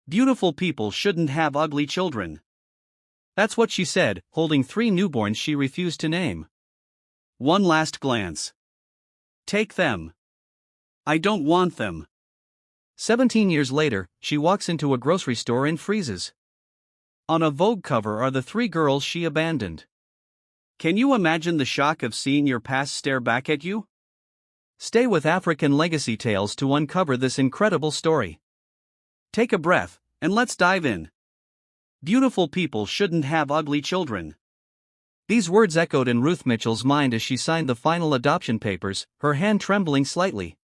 Beautiful people shouldn't have ugly children. That's what she said, holding 3 newborns she refused to name. One last glance. Take them. I don't want them. 17 years later, she walks into a grocery store and freezes. On a Vogue cover are the 3 girls she abandoned. Can you imagine the shock of seeing your past stare back at you? Stay with African Legacy Tales to uncover this incredible story. Take a breath, and let's dive in. Beautiful people shouldn't have ugly children. These words echoed in Ruth Mitchell's mind as she signed the final adoption papers, her hand trembling slightly.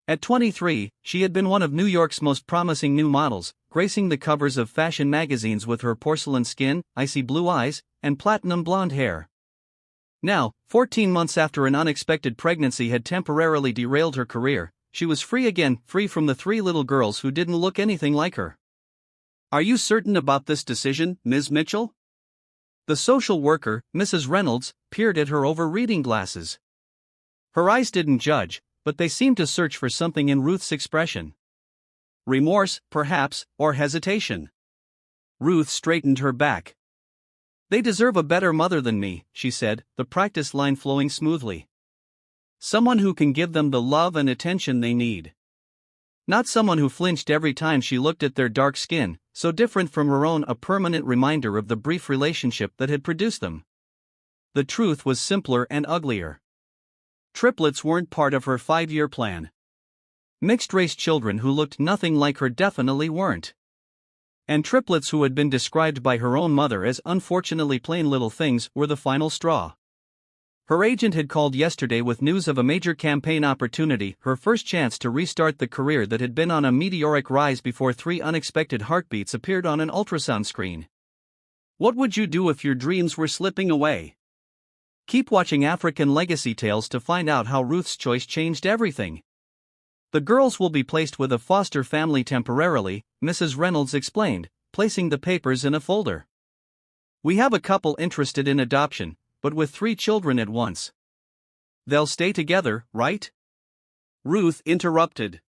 At 23, she had been one of New York's most promising new models, gracing the covers of fashion magazines with her porcelain skin, icy blue eyes, and platinum blonde hair. Now, 14 months after an unexpected pregnancy had temporarily derailed her career, she was free again, free from the 3 little girls who didn't look anything like her. Are you certain about this decision, Ms. Mitchell? The social worker, Mrs. Reynolds, peered at her over reading glasses. Her eyes didn't judge, but they seemed to search for something in Ruth's expression. Remorse, perhaps, or hesitation. Ruth straightened her back. They deserve a better mother than me, she said, the practice line flowing smoothly. Someone who can give them the love and attention they need. Not someone who flinched every time she looked at their dark skin, so different from her own, a permanent reminder of the brief relationship that had produced them. The truth was simpler and uglier. Triplets weren't part of her 5-year plan. Mixed-race children who looked nothing like her definitely weren't. And triplets who had been described by her own mother as unfortunately plain little things were the final straw. Her agent had called yesterday with news of a major campaign opportunity, her first chance to restart the career that had been on a meteoric rise before 3 unexpected heartbeats appeared on an ultrasound screen. What would you do if your dreams were slipping away? Keep watching African Legacy Tales to find out how Ruth's choice changed everything. The girls will be placed with a foster family temporarily, Mrs. Reynolds explained, placing the papers in a folder. We have a couple interested in adoption, but with 3 children at once. They'll stay together, right? Ruth interrupted.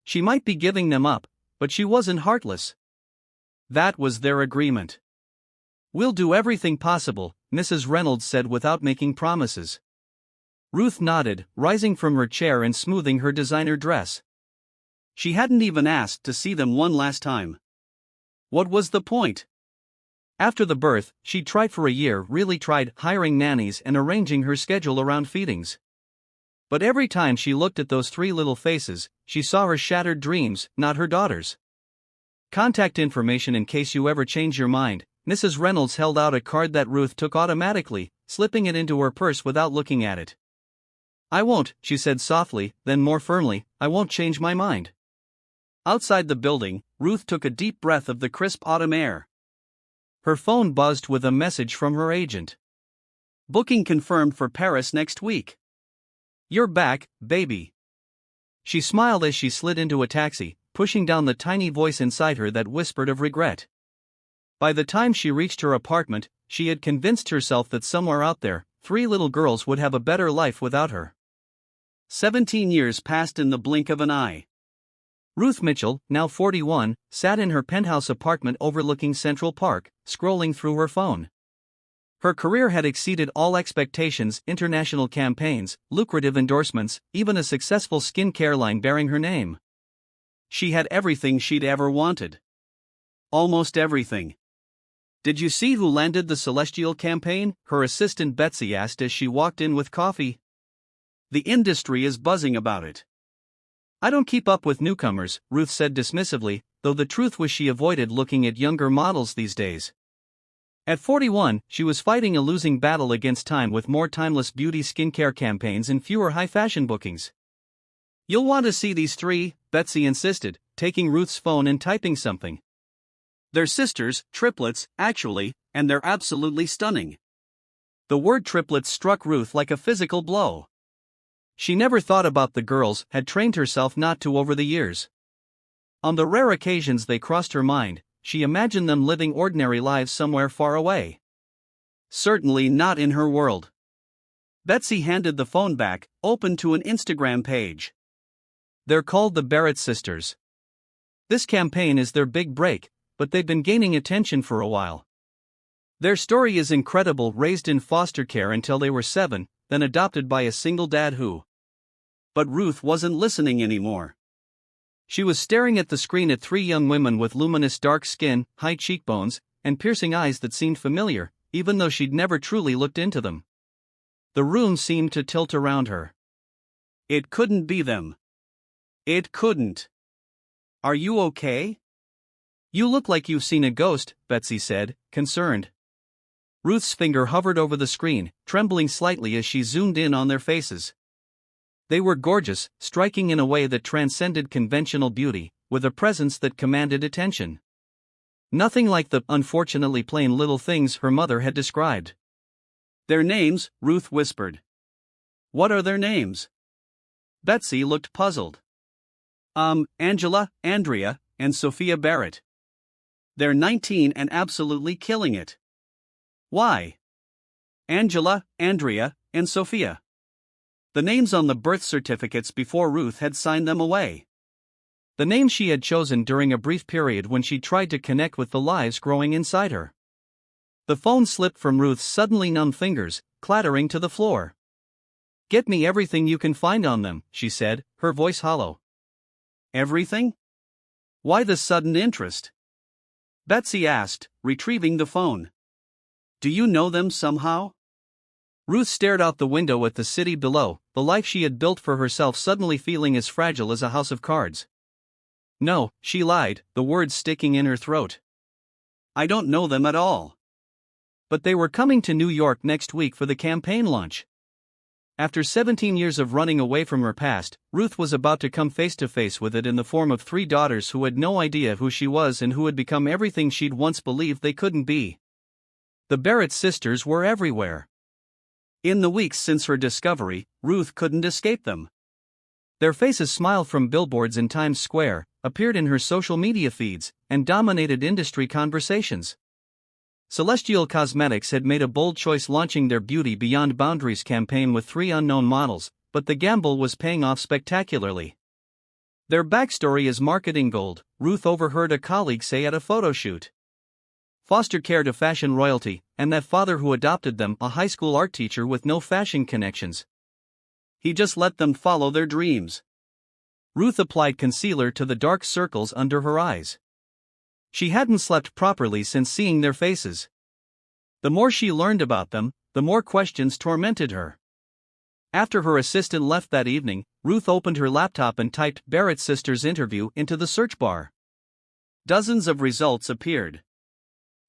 She might be giving them up, but she wasn't heartless. That was their agreement. We'll do everything possible, Mrs. Reynolds said without making promises. Ruth nodded, rising from her chair and smoothing her designer dress. She hadn't even asked to see them one last time. What was the point? After the birth, she'd tried for a year, really tried, hiring nannies and arranging her schedule around feedings. But every time she looked at those 3 little faces, she saw her shattered dreams, not her daughters. Contact information in case you ever change your mind. Mrs. Reynolds held out a card that Ruth took automatically, slipping it into her purse without looking at it. I won't, she said softly, then more firmly, I won't change my mind. Outside the building, Ruth took a deep breath of the crisp autumn air. Her phone buzzed with a message from her agent. Booking confirmed for Paris next week. You're back, baby. She smiled as she slid into a taxi, pushing down the tiny voice inside her that whispered of regret. By the time she reached her apartment, she had convinced herself that somewhere out there, 3 little girls would have a better life without her. 17 years passed in the blink of an eye. Ruth Mitchell, now 41, sat in her penthouse apartment overlooking Central Park, scrolling through her phone. Her career had exceeded all expectations: international campaigns, lucrative endorsements, even a successful skincare line bearing her name. She had everything she'd ever wanted. Almost everything. Did you see who landed the Celestial campaign? Her assistant Betsy asked as she walked in with coffee. The industry is buzzing about it. I don't keep up with newcomers, Ruth said dismissively, though the truth was she avoided looking at younger models these days. At 41, she was fighting a losing battle against time with more timeless beauty skincare campaigns and fewer high-fashion bookings. You'll want to see these 3, Betsy insisted, taking Ruth's phone and typing something. They're sisters, triplets, actually, and they're absolutely stunning. The word triplets struck Ruth like a physical blow. She never thought about the girls, had trained herself not to over the years. On the rare occasions they crossed her mind, she imagined them living ordinary lives somewhere far away. Certainly not in her world. Betsy handed the phone back, open to an Instagram page. They're called the Barrett sisters. This campaign is their big break, but they've been gaining attention for a while. Their story is incredible, raised in foster care until they were 7, then adopted by a single dad who. But Ruth wasn't listening anymore. She was staring at the screen at 3 young women with luminous dark skin, high cheekbones, and piercing eyes that seemed familiar, even though she'd never truly looked into them. The room seemed to tilt around her. It couldn't be them. It couldn't. Are you okay? You look like you've seen a ghost, Betsy said, concerned. Ruth's finger hovered over the screen, trembling slightly as she zoomed in on their faces. They were gorgeous, striking in a way that transcended conventional beauty, with a presence that commanded attention. Nothing like the unfortunately plain little things her mother had described. Their names, Ruth whispered. What are their names? Betsy looked puzzled. Angela, Andrea, and Sophia Barrett. They're 19 and absolutely killing it. Why? Angela, Andrea, and Sophia. The names on the birth certificates before Ruth had signed them away. The names she had chosen during a brief period when she tried to connect with the lives growing inside her. The phone slipped from Ruth's suddenly numb fingers, clattering to the floor. Get me everything you can find on them, she said, her voice hollow. Everything? Why the sudden interest? Betsy asked, retrieving the phone. Do you know them somehow? Ruth stared out the window at the city below, the life she had built for herself suddenly feeling as fragile as a house of cards. No, she lied, the words sticking in her throat. I don't know them at all. But they were coming to New York next week for the campaign launch. After 17 years of running away from her past, Ruth was about to come face to face with it in the form of 3 daughters who had no idea who she was and who had become everything she'd once believed they couldn't be. The Barrett sisters were everywhere. In the weeks since her discovery, Ruth couldn't escape them. Their faces smiled from billboards in Times Square, appeared in her social media feeds, and dominated industry conversations. Celestial Cosmetics had made a bold choice launching their Beauty Beyond Boundaries campaign with 3 unknown models, but the gamble was paying off spectacularly. Their backstory is marketing gold, Ruth overheard a colleague say at a photo shoot. Foster care to fashion royalty, and that father who adopted them, a high school art teacher with no fashion connections. He just let them follow their dreams. Ruth applied concealer to the dark circles under her eyes. She hadn't slept properly since seeing their faces. The more she learned about them, the more questions tormented her. After her assistant left that evening, Ruth opened her laptop and typed Barrett sisters interview into the search bar. Dozens of results appeared.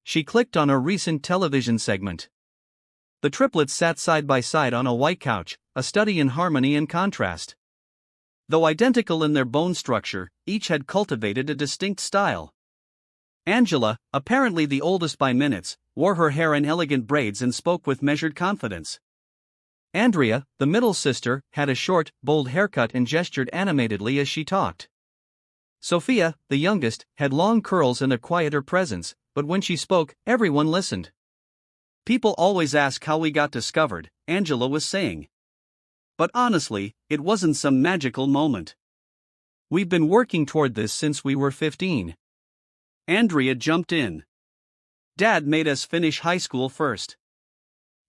She clicked on a recent television segment. The triplets sat side by side on a white couch, a study in harmony and contrast. Though identical in their bone structure, each had cultivated a distinct style. Angela, apparently the oldest by minutes, wore her hair in elegant braids and spoke with measured confidence. Andrea, the middle sister, had a short, bold haircut and gestured animatedly as she talked. Sophia, the youngest, had long curls and a quieter presence, but when she spoke, everyone listened. People always ask how we got discovered, Angela was saying. But honestly, it wasn't some magical moment. We've been working toward this since we were 15. Andrea jumped in. Dad made us finish high school first.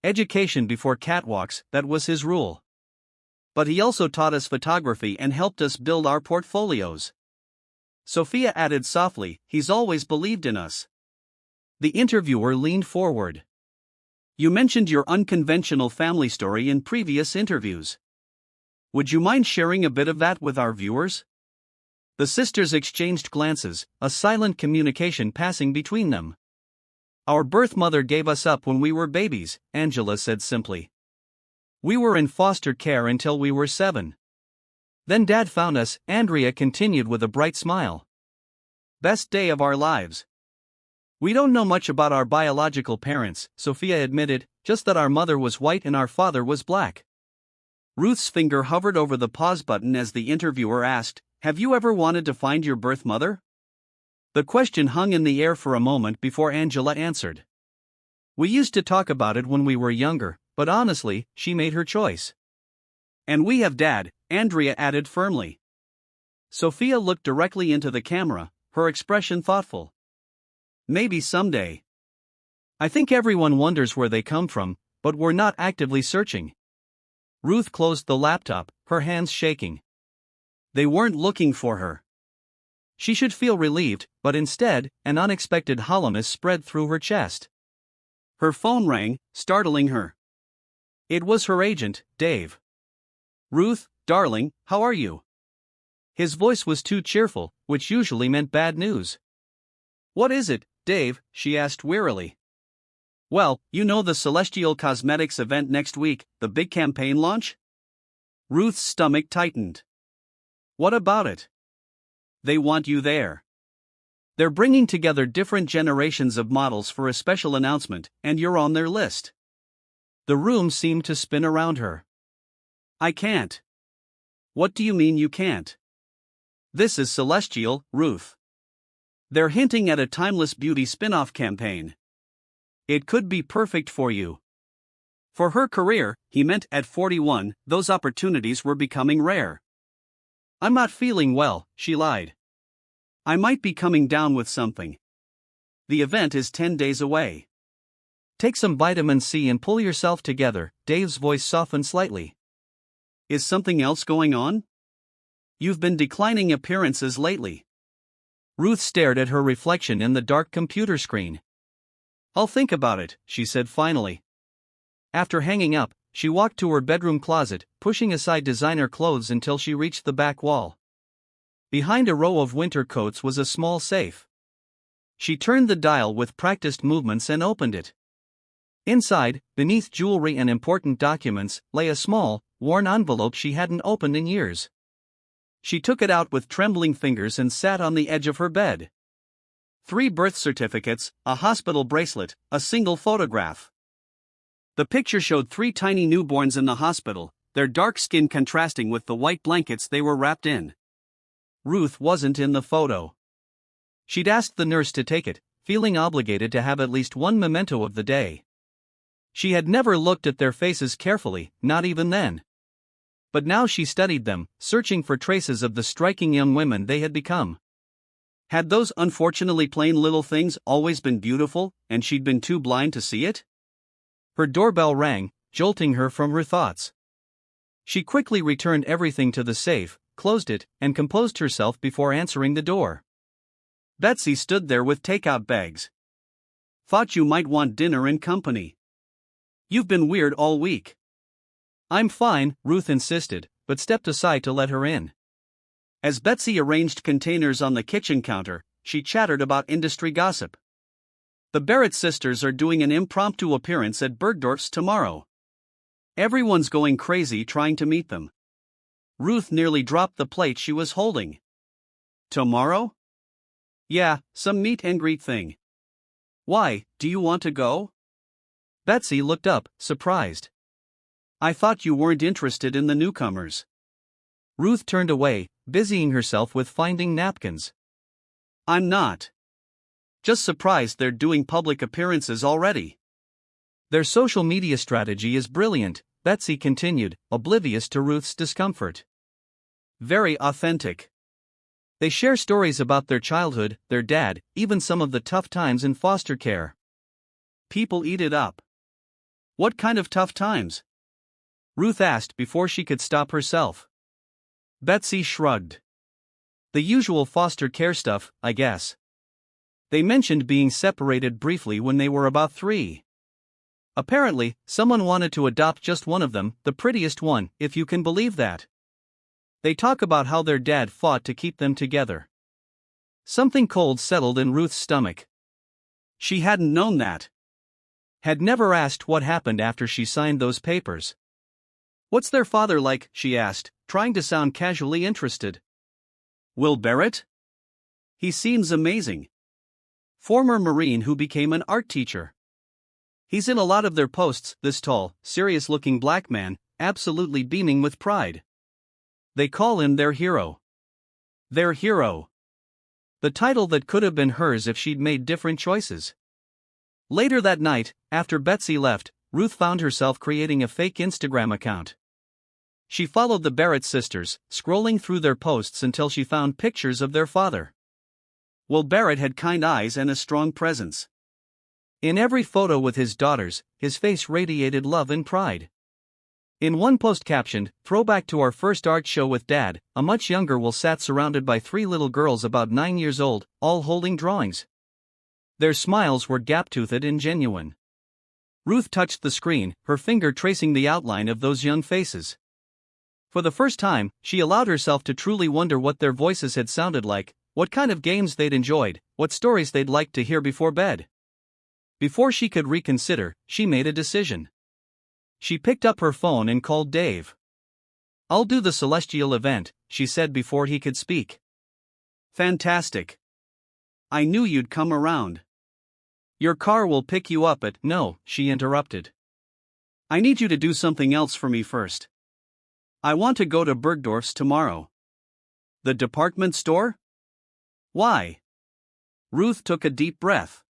Education before catwalks, that was his rule. But he also taught us photography and helped us build our portfolios. Sophia added softly, he's always believed in us. The interviewer leaned forward. You mentioned your unconventional family story in previous interviews. Would you mind sharing a bit of that with our viewers? The sisters exchanged glances, a silent communication passing between them. Our birth mother gave us up when we were babies, Angela said simply. We were in foster care until we were 7. Then Dad found us, Andrea continued with a bright smile. Best day of our lives. We don't know much about our biological parents, Sophia admitted, just that our mother was white and our father was black. Ruth's finger hovered over the pause button as the interviewer asked, have you ever wanted to find your birth mother? The question hung in the air for a moment before Angela answered. We used to talk about it when we were younger, but honestly, she made her choice. And we have Dad, Andrea added firmly. Sophia looked directly into the camera, her expression thoughtful. Maybe someday. I think everyone wonders where they come from, but we're not actively searching. Ruth closed the laptop, her hands shaking. They weren't looking for her. She should feel relieved, but instead, an unexpected hollowness spread through her chest. Her phone rang, startling her. It was her agent, Dave. "Ruth, darling, how are you?" His voice was too cheerful, which usually meant bad news. "What is it, Dave?" she asked wearily. "Well, you know the Celestial Cosmetics event next week, the big campaign launch?" Ruth's stomach tightened. "What about it?" "They want you there. They're bringing together different generations of models for a special announcement, and you're on their list." The room seemed to spin around her. "I can't." "What do you mean you can't?" "This is Celestial, Ruth. They're hinting at a timeless beauty spin-off campaign. It could be perfect for you." For her career, he meant at 41, those opportunities were becoming rare. "I'm not feeling well," she lied. "I might be coming down with something. The event is 10 days away." "Take some vitamin C and pull yourself together," Dave's voice softened slightly. "Is something else going on? You've been declining appearances lately." Ruth stared at her reflection in the dark computer screen. "I'll think about it," she said finally. After hanging up, she walked to her bedroom closet, pushing aside designer clothes until she reached the back wall. Behind a row of winter coats was a small safe. She turned the dial with practiced movements and opened it. Inside, beneath jewelry and important documents, lay a small, worn envelope she hadn't opened in years. She took it out with trembling fingers and sat on the edge of her bed. 3 birth certificates, a hospital bracelet, a single photograph. The picture showed 3 tiny newborns in the hospital, their dark skin contrasting with the white blankets they were wrapped in. Ruth wasn't in the photo. She'd asked the nurse to take it, feeling obligated to have at least one memento of the day. She had never looked at their faces carefully, not even then. But now she studied them, searching for traces of the striking young women they had become. Had those unfortunately plain little things always been beautiful, and she'd been too blind to see it? Her doorbell rang, jolting her from her thoughts. She quickly returned everything to the safe, closed it, and composed herself before answering the door. Betsy stood there with takeout bags. "Thought you might want dinner in company. You've been weird all week." "I'm fine," Ruth insisted, but stepped aside to let her in. As Betsy arranged containers on the kitchen counter, she chattered about industry gossip. "The Barrett sisters are doing an impromptu appearance at Bergdorf's tomorrow. Everyone's going crazy trying to meet them." Ruth nearly dropped the plate she was holding. "Tomorrow?" "Yeah, some meet and greet thing." "Why, do you want to go?" Betsy looked up, surprised. "I thought you weren't interested in the newcomers." Ruth turned away, busying herself with finding napkins. "I'm not. Just surprised they're doing public appearances already." "Their social media strategy is brilliant," Betsy continued, oblivious to Ruth's discomfort. "Very authentic. They share stories about their childhood, their dad, even some of the tough times in foster care. People eat it up." "What kind of tough times?" Ruth asked before she could stop herself. Betsy shrugged. "The usual foster care stuff, I guess. They mentioned being separated briefly when they were about 3. Apparently, someone wanted to adopt just one of them, the prettiest one, if you can believe that. They talk about how their dad fought to keep them together." Something cold settled in Ruth's stomach. She hadn't known that. Had never asked what happened after she signed those papers. "What's their father like?" she asked, trying to sound casually interested. "Will Barrett? He seems amazing. Former Marine who became an art teacher. He's in a lot of their posts, this tall, serious-looking black man, absolutely beaming with pride. They call him their hero." Their hero. The title that could have been hers if she'd made different choices. Later that night, after Betsy left, Ruth found herself creating a fake Instagram account. She followed the Barrett sisters, scrolling through their posts until she found pictures of their father. Well, Barrett had kind eyes and a strong presence. In every photo with his daughters, his face radiated love and pride. In one post captioned, "Throwback to our first art show with Dad," a much younger Will sat surrounded by 3 little girls about 9 years old, all holding drawings. Their smiles were gap-toothed and genuine. Ruth touched the screen, her finger tracing the outline of those young faces. For the first time, she allowed herself to truly wonder what their voices had sounded like, what kind of games they'd enjoyed, what stories they'd liked to hear before bed. Before she could reconsider, she made a decision. She picked up her phone and called Dave. "I'll do the Celestial event," she said before he could speak. "Fantastic. I knew you'd come around. Your car will pick you up at—" "No," she interrupted. "I need you to do something else for me first. I want to go to Bergdorf's tomorrow." "The department store? Why?" Ruth took a deep breath.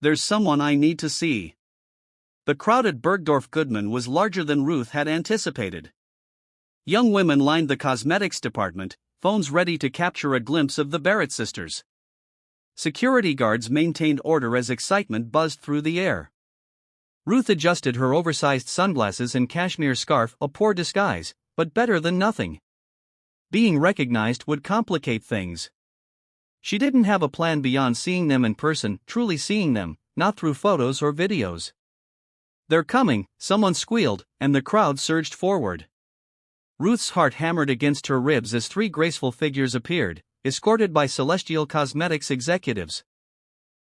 "There's someone I need to see." The crowd at Bergdorf Goodman was larger than Ruth had anticipated. Young women lined the cosmetics department, phones ready to capture a glimpse of the Barrett sisters. Security guards maintained order as excitement buzzed through the air. Ruth adjusted her oversized sunglasses and cashmere scarf, a poor disguise, but better than nothing. Being recognized would complicate things. She didn't have a plan beyond seeing them in person, truly seeing them, not through photos or videos. "They're coming," someone squealed, and the crowd surged forward. Ruth's heart hammered against her ribs as 3 graceful figures appeared, escorted by Celestial Cosmetics executives.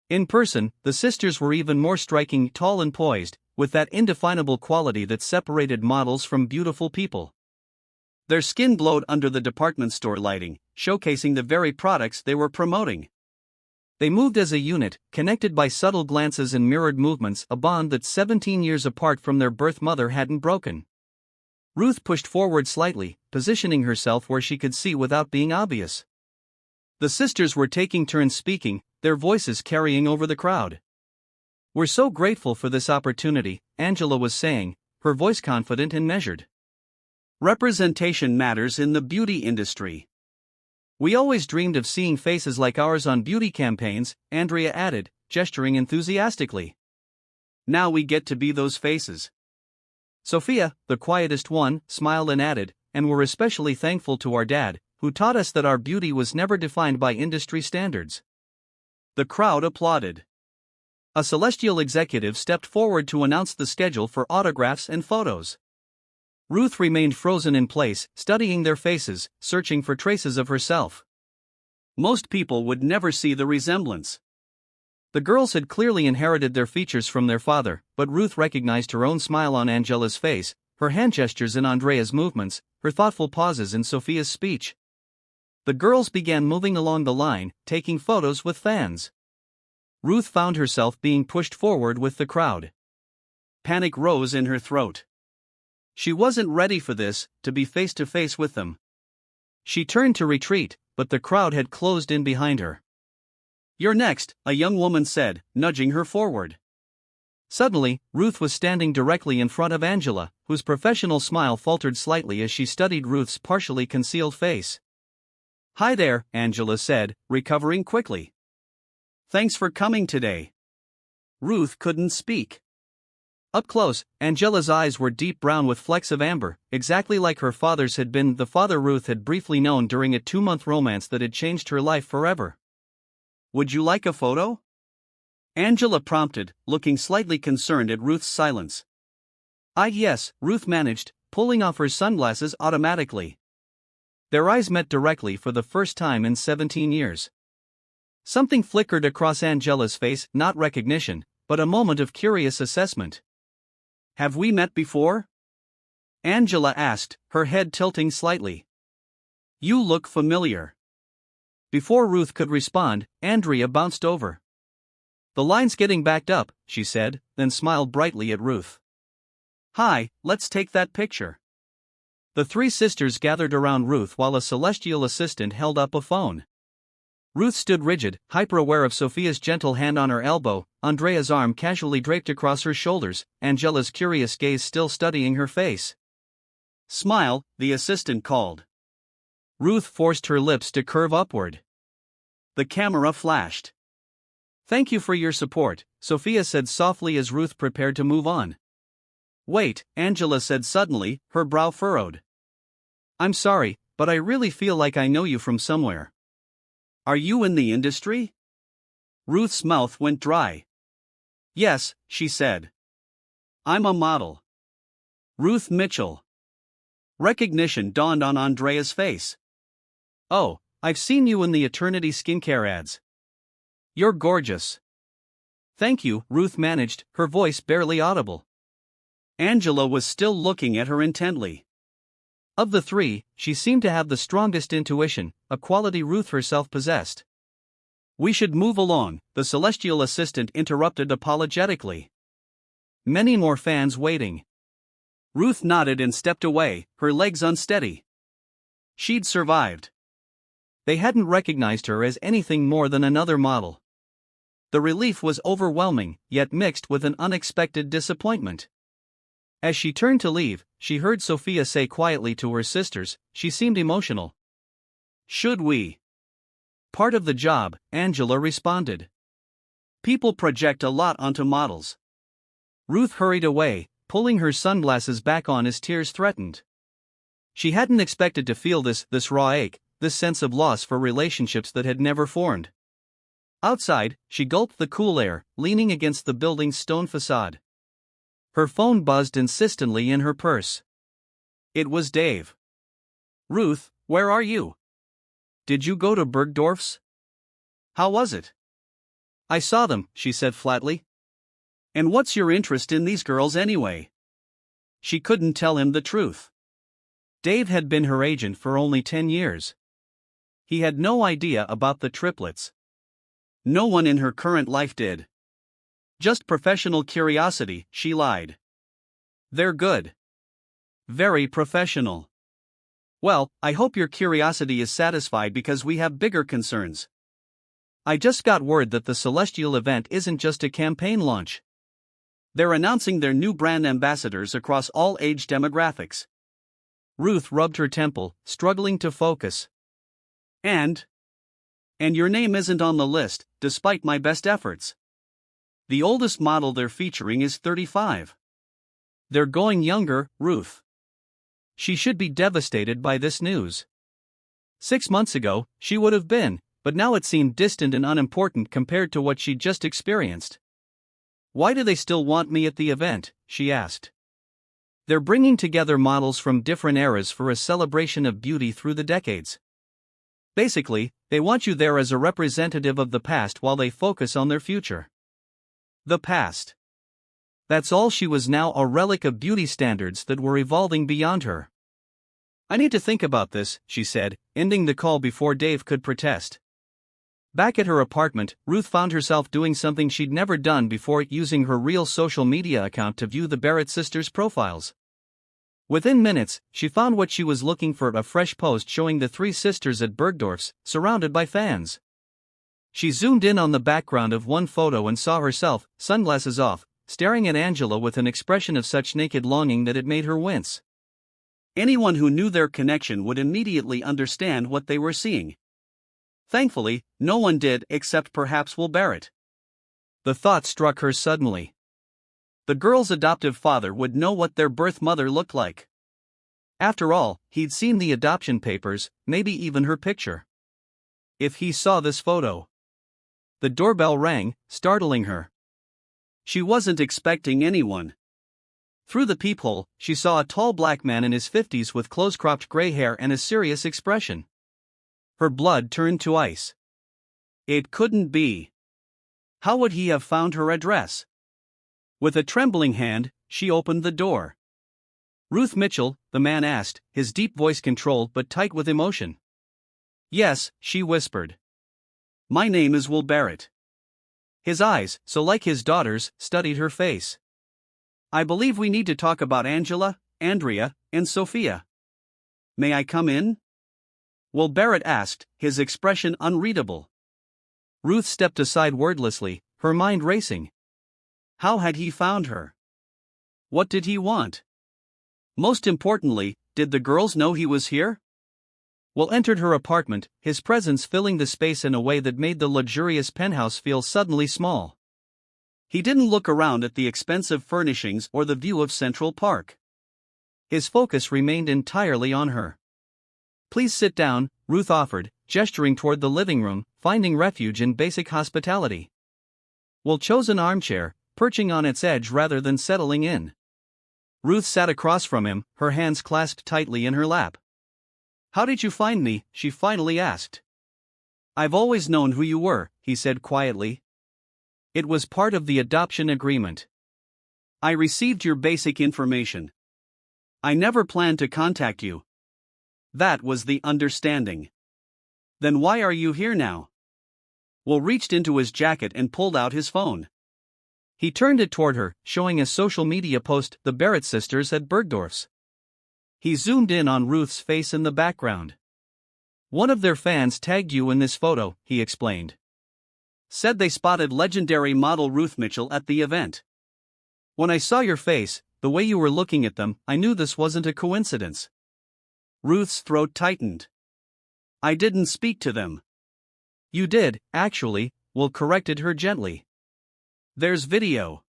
In person, the sisters were even more striking, tall and poised, with that indefinable quality that separated models from beautiful people. Their skin glowed under the department store lighting, showcasing the very products they were promoting. They moved as a unit, connected by subtle glances and mirrored movements, a bond that 17 years apart from their birth mother hadn't broken. Ruth pushed forward slightly, positioning herself where she could see without being obvious. The sisters were taking turns speaking, their voices carrying over the crowd. "We're so grateful for this opportunity," Angela was saying, her voice confident and measured. "Representation matters in the beauty industry. We always dreamed of seeing faces like ours on beauty campaigns," Andrea added, gesturing enthusiastically. "Now we get to be those faces." Sophia, the quietest one, smiled and added, "And we're especially thankful to our dad, who taught us that our beauty was never defined by industry standards." The crowd applauded. A Celestial executive stepped forward to announce the schedule for autographs and photos. Ruth remained frozen in place, studying their faces, searching for traces of herself. Most people would never see the resemblance. The girls had clearly inherited their features from their father, but Ruth recognized her own smile on Angela's face, her hand gestures in Andrea's movements, her thoughtful pauses in Sophia's speech. The girls began moving along the line, taking photos with fans. Ruth found herself being pushed forward with the crowd. Panic rose in her throat. She wasn't ready for this, to be face to face with them. She turned to retreat, but the crowd had closed in behind her. "You're next," a young woman said, nudging her forward. Suddenly, Ruth was standing directly in front of Angela, whose professional smile faltered slightly as she studied Ruth's partially concealed face. "Hi there," Angela said, recovering quickly. "Thanks for coming today." Ruth couldn't speak. Up close, Angela's eyes were deep brown with flecks of amber, exactly like her father's had been, the father Ruth had briefly known during a 2-month romance that had changed her life forever. "Would you like a photo?" Angela prompted, looking slightly concerned at Ruth's silence. Yes," Ruth managed, pulling off her sunglasses automatically. Their eyes met directly for the first time in 17 years. Something flickered across Angela's face, not recognition, but a moment of curious assessment. "Have we met before?" Angela asked, her head tilting slightly. "You look familiar." Before Ruth could respond, Andrea bounced over. "The line's getting backed up," she said, then smiled brightly at Ruth. "Hi, let's take that picture." The 3 sisters gathered around Ruth while a Celestial assistant held up a phone. Ruth stood rigid, hyper-aware of Sophia's gentle hand on her elbow, Andrea's arm casually draped across her shoulders, Angela's curious gaze still studying her face. "Smile," the assistant called. Ruth forced her lips to curve upward. The camera flashed. "Thank you for your support," Sophia said softly as Ruth prepared to move on. "Wait," Angela said suddenly, her brow furrowed. "I'm sorry, but I really feel like I know you from somewhere. Are you in the industry?" Ruth's mouth went dry. "Yes," she said. "I'm a model." Ruth Mitchell. Recognition dawned on Andrea's face. "Oh, I've seen you in the Eternity skincare ads. You're gorgeous." "Thank you," Ruth managed, her voice barely audible. Angela was still looking at her intently. Of the three, she seemed to have the strongest intuition, a quality Ruth herself possessed. "We should move along," the celestial assistant interrupted apologetically. "Many more fans waiting." Ruth nodded and stepped away, her legs unsteady. She'd survived. They hadn't recognized her as anything more than another model. The relief was overwhelming, yet mixed with an unexpected disappointment. As she turned to leave, she heard Sophia say quietly to her sisters, she seemed emotional. "Should we?" "Part of the job," Angela responded. "People project a lot onto models." Ruth hurried away, pulling her sunglasses back on as tears threatened. She hadn't expected to feel this raw ache, this sense of loss for relationships that had never formed. Outside, she gulped the cool air, leaning against the building's stone facade. Her phone buzzed insistently in her purse. It was Dave. "Ruth, where are you? Did you go to Bergdorf's? How was it?" "I saw them," she said flatly. "And what's your interest in these girls anyway?" She couldn't tell him the truth. Dave had been her agent for only 10 years. He had no idea about the triplets. No one in her current life did. "Just professional curiosity," she lied. "They're good. Very professional." "Well, I hope your curiosity is satisfied because we have bigger concerns. I just got word that the Celestial event isn't just a campaign launch. They're announcing their new brand ambassadors across all age demographics." Ruth rubbed her temple, struggling to focus. And your name isn't on the list, despite my best efforts. The oldest model they're featuring is 35. They're going younger, Ruth. She should be devastated by this news. 6 months ago, she would have been, but now it seemed distant and unimportant compared to what she'd just experienced. "Why do they still want me at the event?" she asked. "They're bringing together models from different eras for a celebration of beauty through the decades. Basically, they want you there as a representative of the past while they focus on their future." The past. That's all she was now, a relic of beauty standards that were evolving beyond her. "I need to think about this," she said, ending the call before Dave could protest. Back at her apartment, Ruth found herself doing something she'd never done before, using her real social media account to view the Barrett sisters' profiles. Within minutes, she found what she was looking for, a fresh post showing the three sisters at Bergdorf's, surrounded by fans. She zoomed in on the background of one photo and saw herself, sunglasses off, staring at Angela with an expression of such naked longing that it made her wince. Anyone who knew their connection would immediately understand what they were seeing. Thankfully, no one did, except perhaps Will Barrett. The thought struck her suddenly. The girl's adoptive father would know what their birth mother looked like. After all, he'd seen the adoption papers, maybe even her picture. If he saw this photo. The doorbell rang, startling her. She wasn't expecting anyone. Through the peephole, she saw a tall black man in his 50s with close-cropped gray hair and a serious expression. Her blood turned to ice. It couldn't be. How would he have found her address? With a trembling hand, she opened the door. "Ruth Mitchell?" the man asked, his deep voice controlled but tight with emotion. "Yes," she whispered. "My name is Will Barrett." His eyes, so like his daughter's, studied her face. "I believe we need to talk about Angela, Andrea, and Sophia. May I come in?" Will Barrett asked, his expression unreadable. Ruth stepped aside wordlessly, her mind racing. How had he found her? What did he want? Most importantly, did the girls know he was here? Will entered her apartment, his presence filling the space in a way that made the luxurious penthouse feel suddenly small. He didn't look around at the expensive furnishings or the view of Central Park. His focus remained entirely on her. "Please sit down," Ruth offered, gesturing toward the living room, finding refuge in basic hospitality. Will chose an armchair, perching on its edge rather than settling in. Ruth sat across from him, her hands clasped tightly in her lap. "How did you find me?" she finally asked. "I've always known who you were," he said quietly. "It was part of the adoption agreement. I received your basic information. I never planned to contact you. That was the understanding. Then why are you here now?" Will reached into his jacket and pulled out his phone. He turned it toward her, showing a social media post, the Barrett sisters at Bergdorf's. He zoomed in on Ruth's face in the background. "One of their fans tagged you in this photo," he explained. "Said they spotted legendary model Ruth Mitchell at the event. When I saw your face, the way you were looking at them, I knew this wasn't a coincidence." Ruth's throat tightened. "I didn't speak to them." "You did, actually," Will corrected her gently. "There's video.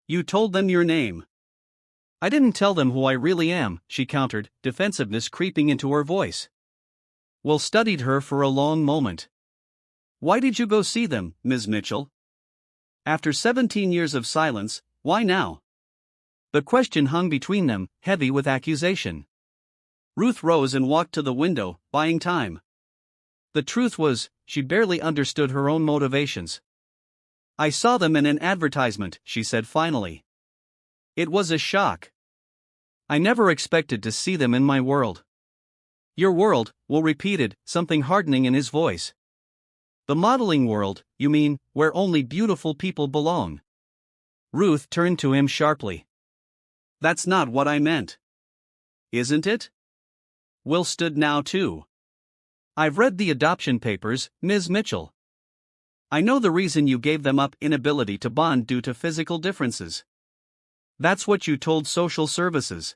You told them your name." "I didn't tell them who I really am," she countered, defensiveness creeping into her voice. Will studied her for a long moment. "Why did you go see them, Ms. Mitchell? After 17 years of silence, why now?" The question hung between them, heavy with accusation. Ruth rose and walked to the window, buying time. The truth was, she barely understood her own motivations. "I saw them in an advertisement," she said finally. "It was a shock. I never expected to see them in my world." "Your world," Will repeated, something hardening in his voice. "The modeling world, you mean, where only beautiful people belong?" Ruth turned to him sharply. "That's not what I meant." "Isn't it?" Will stood now too. "I've read the adoption papers, Ms. Mitchell. I know the reason you gave them up: inability to bond due to physical differences. That's what you told social services."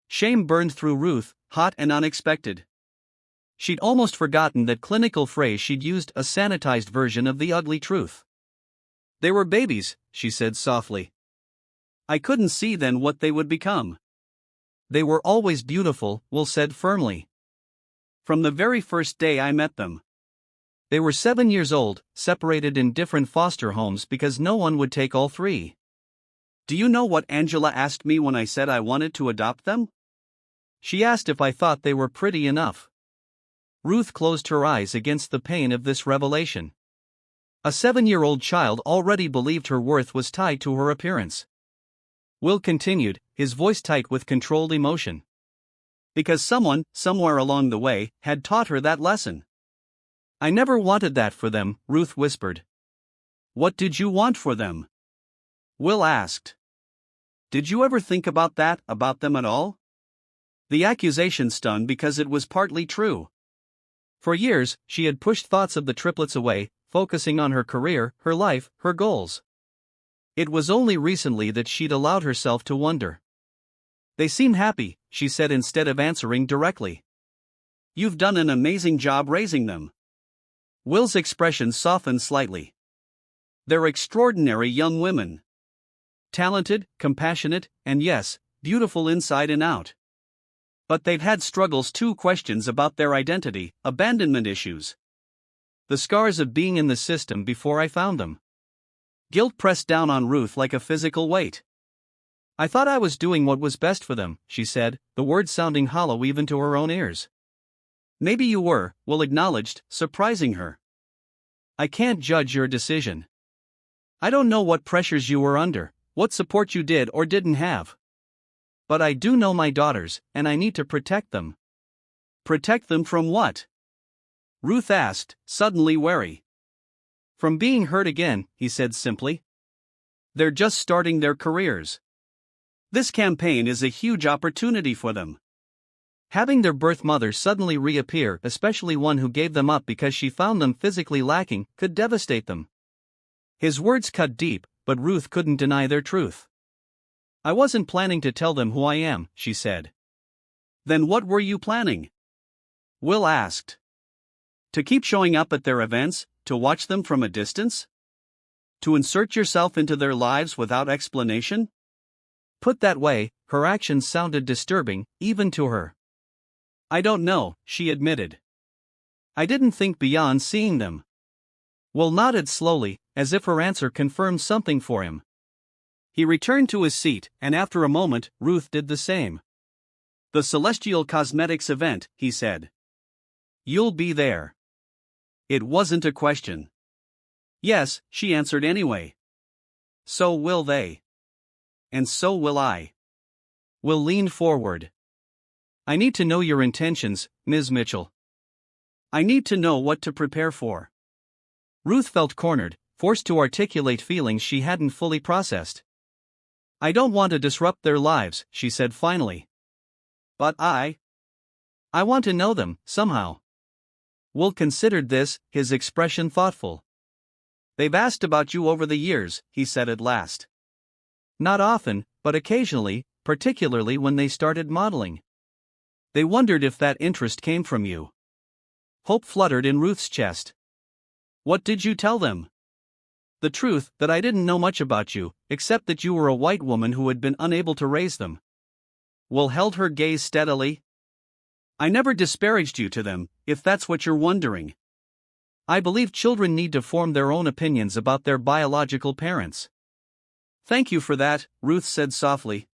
Shame burned through Ruth, hot and unexpected. She'd almost forgotten that clinical phrase she'd used, a sanitized version of the ugly truth. "They were babies," she said softly. "I couldn't see then what they would become." "They were always beautiful," Will said firmly. "From the very first day I met them." They were 7 years old, separated in different foster homes because no one would take all three. "Do you know what Angela asked me when I said I wanted to adopt them?" She asked if I thought they were pretty enough. Ruth closed her eyes against the pain of this revelation. A 7-year-old child already believed her worth was tied to her appearance. Will continued, his voice tight with controlled emotion. "Because someone, somewhere along the way, had taught her that lesson." "I never wanted that for them," Ruth whispered. "What did you want for them?" Will asked. "Did you ever think about that, about them at all?" The accusation stung because it was partly true. For years, she had pushed thoughts of the triplets away, focusing on her career, her life, her goals. It was only recently that she'd allowed herself to wonder. "They seem happy," she said instead of answering directly. "You've done an amazing job raising them." Will's expression softened slightly. "They're extraordinary young women. Talented, compassionate, and yes, beautiful inside and out. But they've had struggles too, questions about their identity, abandonment issues. The scars of being in the system before I found them." Guilt pressed down on Ruth like a physical weight. "I thought I was doing what was best for them," she said, the words sounding hollow even to her own ears. "Maybe you were," Will acknowledged, surprising her. "I can't judge your decision. I don't know what pressures you were under, what support you did or didn't have. But I do know my daughters, and I need to protect them." "Protect them from what?" Ruth asked, suddenly wary. "From being hurt again," he said simply. "They're just starting their careers. This campaign is a huge opportunity for them. Having their birth mother suddenly reappear, especially one who gave them up because she found them physically lacking, could devastate them." His words cut deep, but Ruth couldn't deny their truth. "I wasn't planning to tell them who I am," she said. "Then what were you planning?" Will asked. To keep showing up at their events, to watch them from a distance? To insert yourself into their lives without explanation? Put that way, her actions sounded disturbing, even to her. I don't know, she admitted. I didn't think beyond seeing them. Will nodded slowly, as if her answer confirmed something for him. He returned to his seat, and after a moment, Ruth did the same. The Celestial Cosmetics event, he said. You'll be there. It wasn't a question. Yes, she answered anyway. So will they. And so will I. Will leaned forward. I need to know your intentions, Ms. Mitchell. I need to know what to prepare for. Ruth felt cornered, forced to articulate feelings she hadn't fully processed. I don't want to disrupt their lives, she said finally. But I want to know them, somehow. Will considered this, his expression thoughtful. They've asked about you over the years, he said at last. Not often, but occasionally, particularly when they started modeling. They wondered if that interest came from you. Hope fluttered in Ruth's chest. What did you tell them? The truth, that I didn't know much about you, except that you were a white woman who had been unable to raise them. Will held her gaze steadily. I never disparaged you to them, if that's what you're wondering. I believe children need to form their own opinions about their biological parents. Thank you for that, Ruth said softly.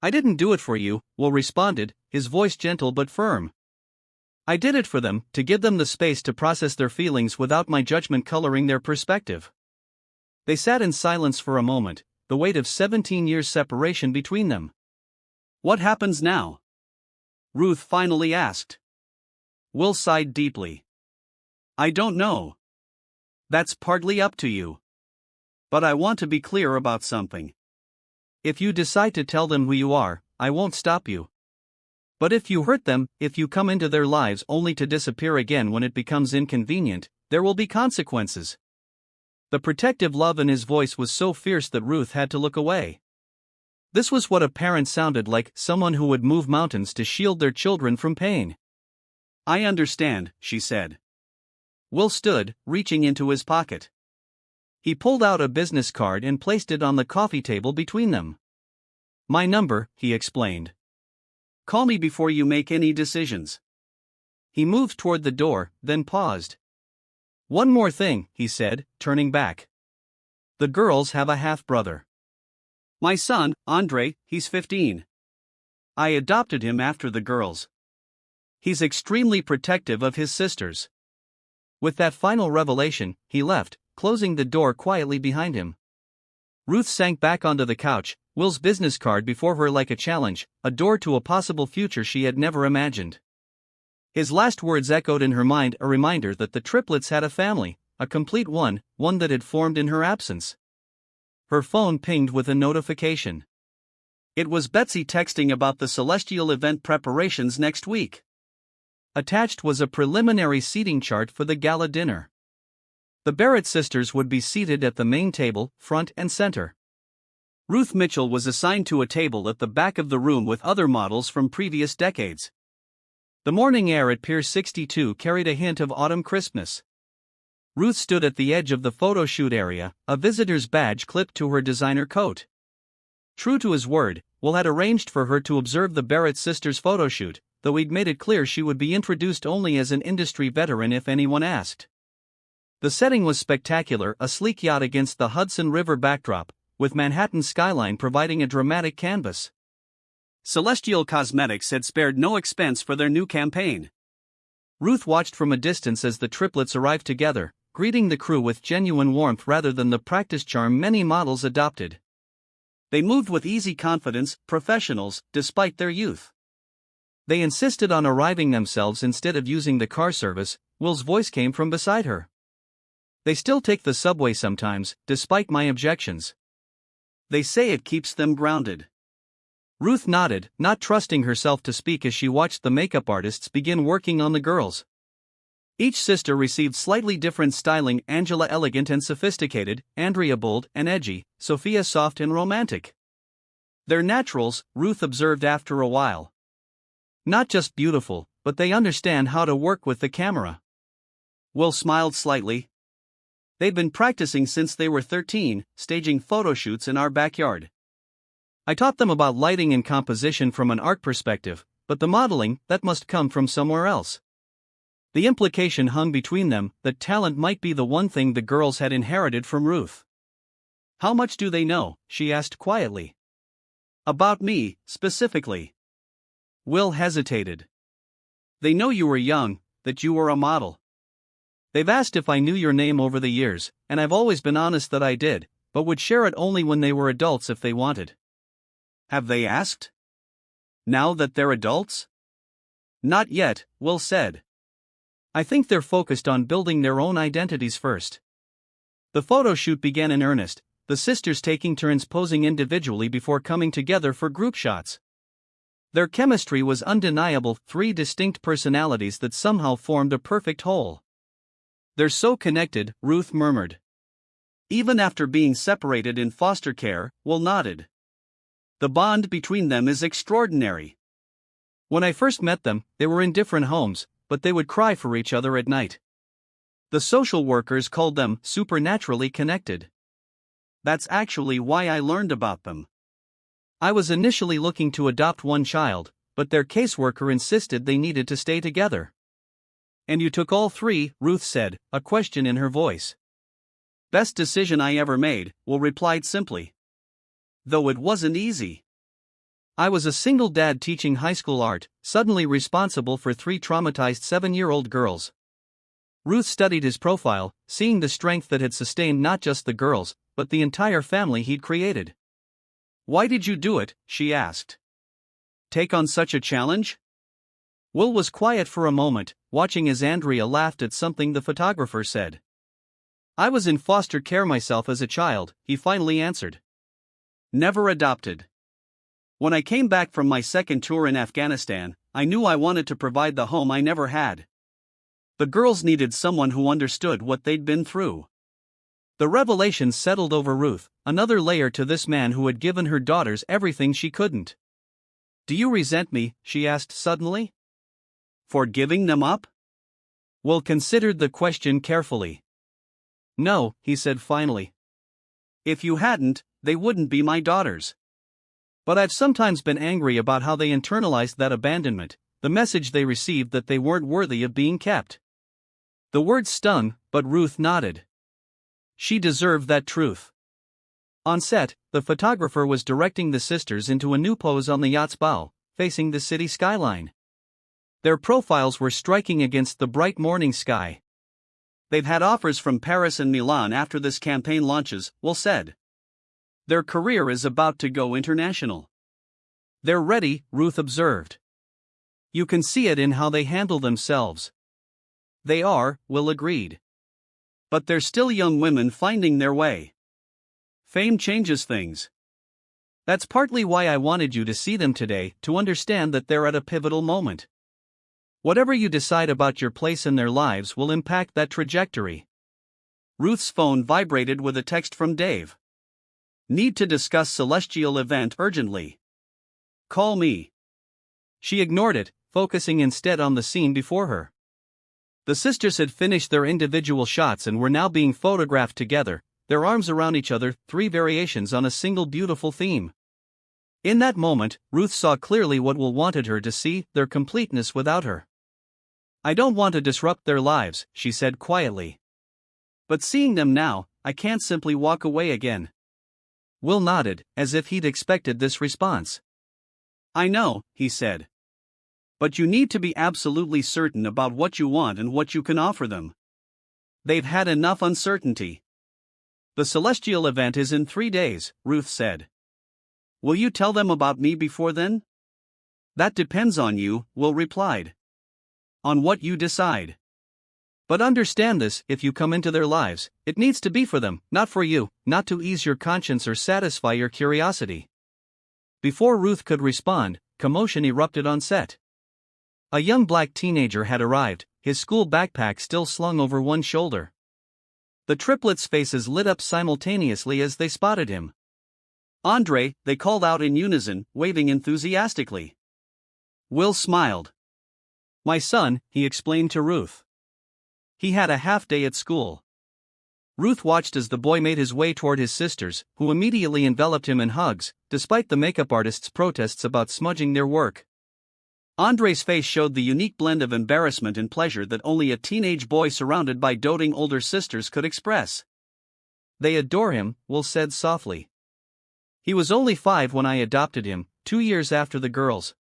I didn't do it for you, Will responded, his voice gentle but firm. I did it for them, to give them the space to process their feelings without my judgment coloring their perspective. They sat in silence for a moment, the weight of 17 years' separation between them. What happens now? Ruth finally asked. Will sighed deeply. I don't know. That's partly up to you. But I want to be clear about something. If you decide to tell them who you are, I won't stop you. But if you hurt them, if you come into their lives only to disappear again when it becomes inconvenient, there will be consequences. The protective love in his voice was so fierce that Ruth had to look away. This was what a parent sounded like, someone who would move mountains to shield their children from pain. I understand, she said. Will stood, reaching into his pocket. He pulled out a business card and placed it on the coffee table between them. My number, he explained. Call me before you make any decisions. He moved toward the door, then paused. One more thing, he said, turning back. The girls have a half-brother. My son, Andre, he's 15. I adopted him after the girls. He's extremely protective of his sisters. With that final revelation, he left, closing the door quietly behind him. Ruth sank back onto the couch, Will's business card before her like a challenge, a door to a possible future she had never imagined. His last words echoed in her mind, a reminder that the triplets had a family, a complete one that had formed in her absence. Her phone pinged with a notification. It was Betsy texting about the Celestial event preparations next week. Attached was a preliminary seating chart for the gala dinner. The Barrett sisters would be seated at the main table, front and center. Ruth Mitchell was assigned to a table at the back of the room with other models from previous decades. The morning air at Pier 62 carried a hint of autumn crispness. Ruth stood at the edge of the photo shoot area, a visitor's badge clipped to her designer coat. True to his word, Will had arranged for her to observe the Barrett sisters' photo shoot, though he'd made it clear she would be introduced only as an industry veteran if anyone asked. The setting was spectacular, a sleek yacht against the Hudson River backdrop, with Manhattan's skyline providing a dramatic canvas. Celestial Cosmetics had spared no expense for their new campaign. Ruth watched from a distance as the triplets arrived together, greeting the crew with genuine warmth rather than the practiced charm many models adopted. They moved with easy confidence, professionals, despite their youth. They insisted on arriving themselves instead of using the car service. Will's voice came from beside her. They still take the subway sometimes, despite my objections. They say it keeps them grounded. Ruth nodded, not trusting herself to speak as she watched the makeup artists begin working on the girls. Each sister received slightly different styling: Angela elegant and sophisticated, Andrea bold and edgy, Sophia soft and romantic. They're naturals, Ruth observed after a while. Not just beautiful, but they understand how to work with the camera. Will smiled slightly. They'd been practicing since they were 13, staging photo shoots in our backyard. I taught them about lighting and composition from an art perspective, but the modeling, that must come from somewhere else. The implication hung between them that talent might be the one thing the girls had inherited from Ruth. How much do they know? She asked quietly. About me, specifically. Will hesitated. They know you were young, that you were a model. They've asked if I knew your name over the years, and I've always been honest that I did, but would share it only when they were adults if they wanted. Have they asked? Now that they're adults? Not yet, Will said. I think they're focused on building their own identities first. The photo shoot began in earnest, the sisters taking turns posing individually before coming together for group shots. Their chemistry was undeniable, three distinct personalities that somehow formed a perfect whole. They're so connected, Ruth murmured. Even after being separated in foster care, Will nodded. The bond between them is extraordinary. When I first met them, they were in different homes, but they would cry for each other at night. The social workers called them supernaturally connected. That's actually why I learned about them. I was initially looking to adopt one child, but their caseworker insisted they needed to stay together. And you took all three, Ruth said, a question in her voice. Best decision I ever made, Will replied simply. Though it wasn't easy. I was a single dad teaching high school art, suddenly responsible for three traumatized 7-year-old girls. Ruth studied his profile, seeing the strength that had sustained not just the girls, but the entire family he'd created. Why did you do it? She asked. Take on such a challenge? Will was quiet for a moment, watching as Andrea laughed at something the photographer said. I was in foster care myself as a child, he finally answered. Never adopted. When I came back from my second tour in Afghanistan, I knew I wanted to provide the home I never had. The girls needed someone who understood what they'd been through. The revelation settled over Ruth, another layer to this man who had given her daughters everything she couldn't. Do you resent me? She asked suddenly. For giving them up? Will considered the question carefully. No, he said finally. If you hadn't, they wouldn't be my daughters. But I've sometimes been angry about how they internalized that abandonment, the message they received that they weren't worthy of being kept. The words stung, but Ruth nodded. She deserved that truth. On set, the photographer was directing the sisters into a new pose on the yacht's bow, facing the city skyline. Their profiles were striking against the bright morning sky. They've had offers from Paris and Milan after this campaign launches, Will said. Their career is about to go international. They're ready, Ruth observed. You can see it in how they handle themselves. They are, Will agreed. But they're still young women finding their way. Fame changes things. That's partly why I wanted you to see them today, to understand that they're at a pivotal moment. Whatever you decide about your place in their lives will impact that trajectory. Ruth's phone vibrated with a text from Dave. Need to discuss celestial event urgently. Call me. She ignored it, focusing instead on the scene before her. The sisters had finished their individual shots and were now being photographed together, their arms around each other, three variations on a single beautiful theme. In that moment, Ruth saw clearly what Will wanted her to see, their completeness without her. I don't want to disrupt their lives, she said quietly. But seeing them now, I can't simply walk away again. Will nodded, as if he'd expected this response. I know, he said. But you need to be absolutely certain about what you want and what you can offer them. They've had enough uncertainty. The celestial event is in 3 days, Ruth said. Will you tell them about me before then? That depends on you, Will replied. On what you decide. But understand this, if you come into their lives, it needs to be for them, not for you, not to ease your conscience or satisfy your curiosity. Before Ruth could respond, commotion erupted on set. A young black teenager had arrived, his school backpack still slung over one shoulder. The triplets' faces lit up simultaneously as they spotted him. Andre, they called out in unison, waving enthusiastically. Will smiled. My son, he explained to Ruth. He had a half day at school. Ruth watched as the boy made his way toward his sisters, who immediately enveloped him in hugs, despite the makeup artist's protests about smudging their work. Andre's face showed the unique blend of embarrassment and pleasure that only a teenage boy surrounded by doting older sisters could express. They adore him, Will said softly. He was only 5 when I adopted him, 2 years after the girls.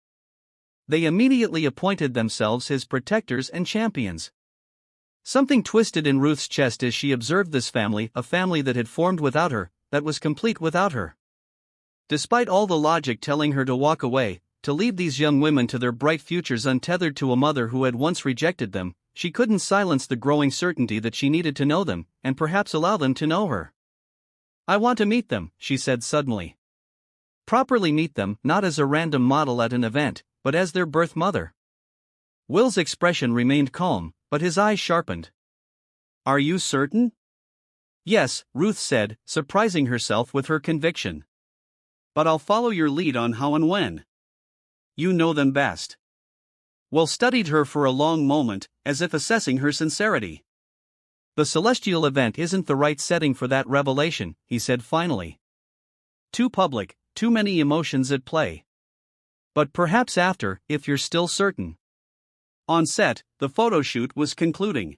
They immediately appointed themselves his protectors and champions. Something twisted in Ruth's chest as she observed this family, a family that had formed without her, that was complete without her. Despite all the logic telling her to walk away, to leave these young women to their bright futures untethered to a mother who had once rejected them, she couldn't silence the growing certainty that she needed to know them, and perhaps allow them to know her. I want to meet them, she said suddenly. Properly meet them, not as a random model at an event, but as their birth mother. Will's expression remained calm, but his eyes sharpened. Are you certain? Yes, Ruth said, surprising herself with her conviction. But I'll follow your lead on how and when. You know them best. Will studied her for a long moment, as if assessing her sincerity. The celestial event isn't the right setting for that revelation, he said finally. Too public, too many emotions at play. But perhaps after, if you're still certain. On set, the photo shoot was concluding.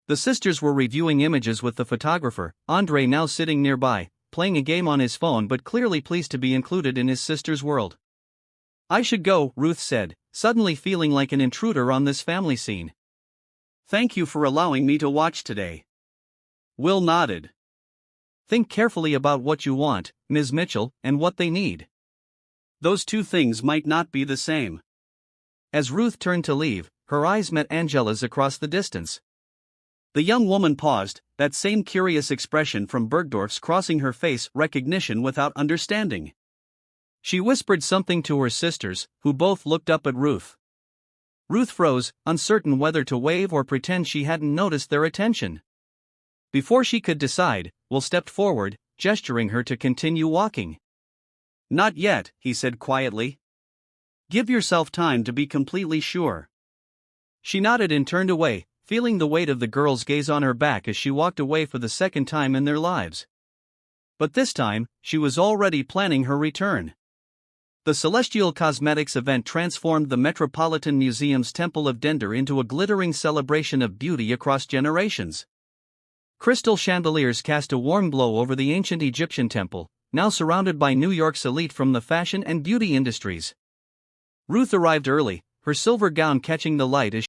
The sisters were reviewing images with the photographer, Andre now sitting nearby, playing a game on his phone but clearly pleased to be included in his sister's world. I should go, Ruth said, suddenly feeling like an intruder on this family scene. Thank you for allowing me to watch today. Will nodded. Think carefully about what you want, Ms. Mitchell, and what they need. Those two things might not be the same. As Ruth turned to leave, her eyes met Angela's across the distance. The young woman paused, that same curious expression from Bergdorf's crossing her face, recognition without understanding. She whispered something to her sisters, who both looked up at Ruth. Ruth froze, uncertain whether to wave or pretend she hadn't noticed their attention. Before she could decide, Will stepped forward, gesturing her to continue walking. Not yet, he said quietly. Give yourself time to be completely sure. She nodded and turned away, feeling the weight of the girl's gaze on her back as she walked away for the second time in their lives. But this time, she was already planning her return. The Celestial Cosmetics event transformed the Metropolitan Museum's Temple of Dender into a glittering celebration of beauty across generations. Crystal chandeliers cast a warm glow over the ancient Egyptian temple, now surrounded by New York's elite from the fashion and beauty industries. Ruth arrived early, her silver gown catching the light as